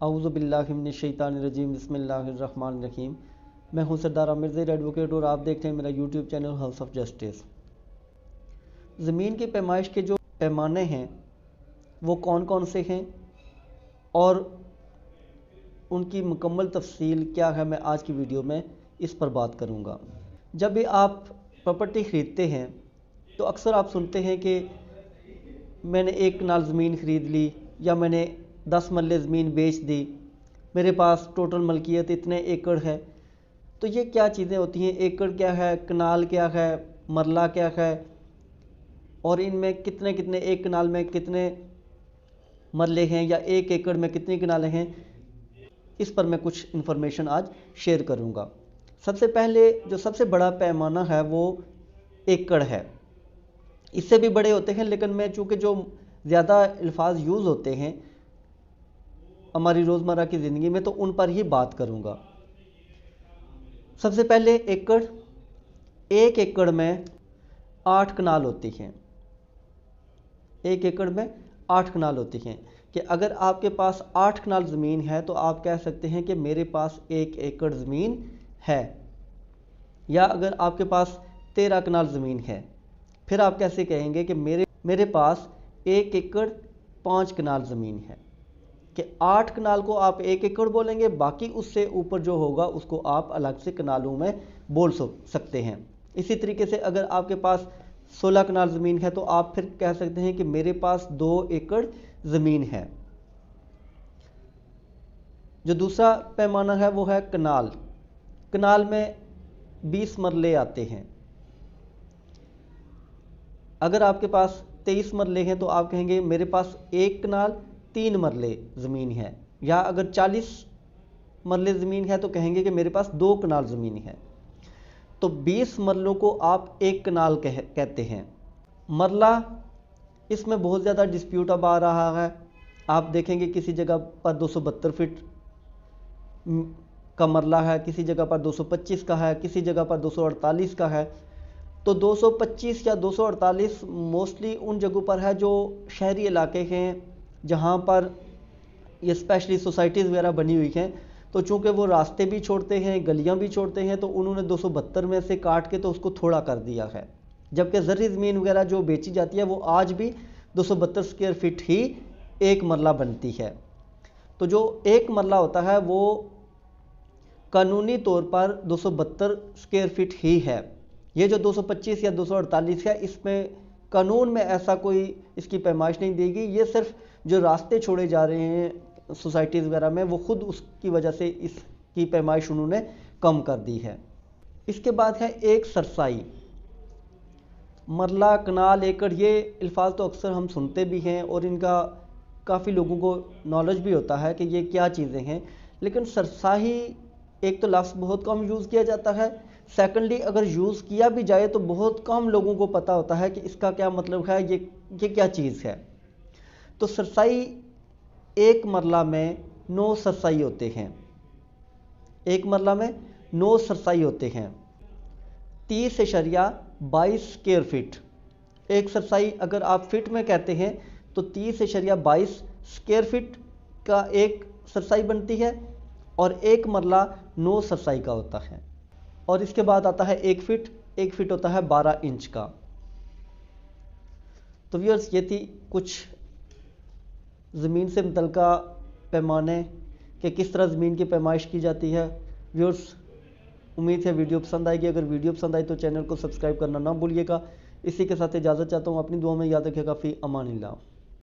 اعوذ باللہ من الشیطان الرجیم بسم اللہ الرحمن الرحیم۔ میں ہوں سردار عامر زیر ایڈوکیٹ اور آپ دیکھ رہے ہیں میرا YouTube channel house of justice. زمین کی پیمائش کے جو پیمانے ہیں وہ کون کون سے ہیں اور ان کی مکمل تفصیل کیا ہے، میں آج کی ویڈیو میں اس پر بات کروں گا۔ جب بھی آپ پراپرٹی خریدتے ہیں تو اکثر آپ سنتے ہیں کہ میں نے 1 کنال زمین خرید لی یا میں نے 10 مرلے زمین بیچ دی، میرے پاس ٹوٹل ملکیت اتنے ایکڑ ہے۔ تو یہ کیا چیزیں ہوتی ہیں؟ ایکڑ کیا ہے، کنال کیا ہے، مرلہ کیا ہے، اور ان میں کتنے 1 کنال میں کتنے مرلے ہیں یا 1 ایکڑ میں کتنی کنالیں ہیں، اس پر میں کچھ انفارمیشن آج شیئر کروں گا۔ سب سے پہلے جو سب سے بڑا پیمانہ ہے وہ ایکڑ ہے۔ اس سے بھی بڑے ہوتے ہیں لیکن میں چونکہ جو زیادہ الفاظ یوز ہوتے ہیں ہماری روزمرہ کی زندگی میں تو ان پر ہی بات کروں گا۔ سب سے پہلے ایکڑ، 1 ایکڑ میں 8 کنال ہوتی ہیں۔ 1 ایکڑ میں 8 کنال ہوتی ہیں کہ اگر آپ کے پاس 8 کنال زمین ہے تو آپ کہہ سکتے ہیں کہ میرے پاس 1 ایکڑ زمین ہے، یا اگر آپ کے پاس 13 کنال زمین ہے پھر آپ کیسے کہیں گے کہ میرے پاس 1 ایکڑ 5 کنال زمین ہے، کہ 8 کنال کو آپ 1 ایکڑ بولیں گے، باقی اس سے اوپر جو ہوگا اس کو آپ الگ سے کنالوں میں بول سکتے ہیں۔ اسی طریقے سے اگر آپ کے پاس 16 کنال زمین ہے تو آپ پھر کہہ سکتے ہیں کہ میرے پاس 2 ایکڑ زمین ہے۔ جو دوسرا پیمانہ ہے وہ ہے کنال۔ کنال میں 20 مرلے آتے ہیں۔ اگر آپ کے پاس 23 مرلے ہیں تو آپ کہیں گے میرے پاس 1 کنال 3 مرلے زمین ہے، یا اگر 40 مرلے زمین ہے تو کہیں گے کہ میرے پاس 2 کنال زمین ہے۔ تو 20 مرلوں کو آپ 1 کنال کہتے ہیں۔ مرلہ، اس میں بہت زیادہ ڈسپیوٹ اب آ رہا ہے۔ آپ دیکھیں گے کسی جگہ پر 272 فٹ کا مرلہ ہے، کسی جگہ پر 225 کا ہے، کسی جگہ پر 248 کا ہے۔ تو 225 یا 248 موسٹلی ان جگہوں پر ہے جو شہری علاقے ہیں، جہاں پر یہ اسپیشلی سوسائٹیز وغیرہ بنی ہوئی ہیں، تو چونکہ وہ راستے بھی چھوڑتے ہیں، گلیاں بھی چھوڑتے ہیں، تو انہوں نے 272 میں سے کاٹ کے تو اس کو تھوڑا کر دیا ہے، جبکہ زرعی زمین وغیرہ جو بیچی جاتی ہے وہ آج بھی 272 اسکوائر فٹ ہی 1 مرلہ بنتی ہے۔ تو جو 1 مرلہ ہوتا ہے وہ قانونی طور پر 272 اسکوائر فٹ ہی ہے۔ یہ جو 225 یا 248 ہے، اس میں قانون میں ایسا کوئی اس کی پیمائش نہیں دی گئی، یہ صرف جو راستے چھوڑے جا رہے ہیں سوسائٹیز وغیرہ میں وہ خود اس کی وجہ سے اس کی پیمائش انہوں نے کم کر دی ہے۔ اس کے بعد ہے 1 سرسائی۔ مرلہ، کنال، ایکڑ، یہ الفاظ تو اکثر ہم سنتے بھی ہیں اور ان کا کافی لوگوں کو نالج بھی ہوتا ہے کہ یہ کیا چیزیں ہیں، لیکن سرسائی ایک تو لفظ بہت کم یوز کیا جاتا ہے، سیکنڈلی اگر یوز کیا بھی جائے تو بہت کم لوگوں کو پتہ ہوتا ہے کہ اس کا کیا مطلب ہے، یہ کیا چیز ہے۔ تو سرسائی 1 مرلہ میں 9 سرسائی ہوتے ہیں۔ 1 مرلہ میں 9 سرسائی ہوتے ہیں۔ 30.22 اسکوائر فٹ۔ 1 سرسائی اگر آپ فٹ میں کہتے ہیں تو 30.22 اسکوائر فٹ کا 1 سرسائی بنتی ہے، اور 1 مرلہ 9 سرسائی کا ہوتا ہے۔ اور اس کے بعد آتا ہے 1 فٹ۔ 1 فٹ ہوتا ہے 12 انچ کا۔ تو ویورز، یہ تھی کچھ زمین سے متعلقہ پیمانے کہ کس طرح زمین کی پیمائش کی جاتی ہے۔ ویورز، امید ہے ویڈیو پسند آئے گی۔ اگر ویڈیو پسند آئی تو چینل کو سبسکرائب کرنا نہ بھولیے گا۔ اسی کے ساتھ اجازت چاہتا ہوں، اپنی دعاؤں میں یاد رکھیے گا۔ فی امان اللہ۔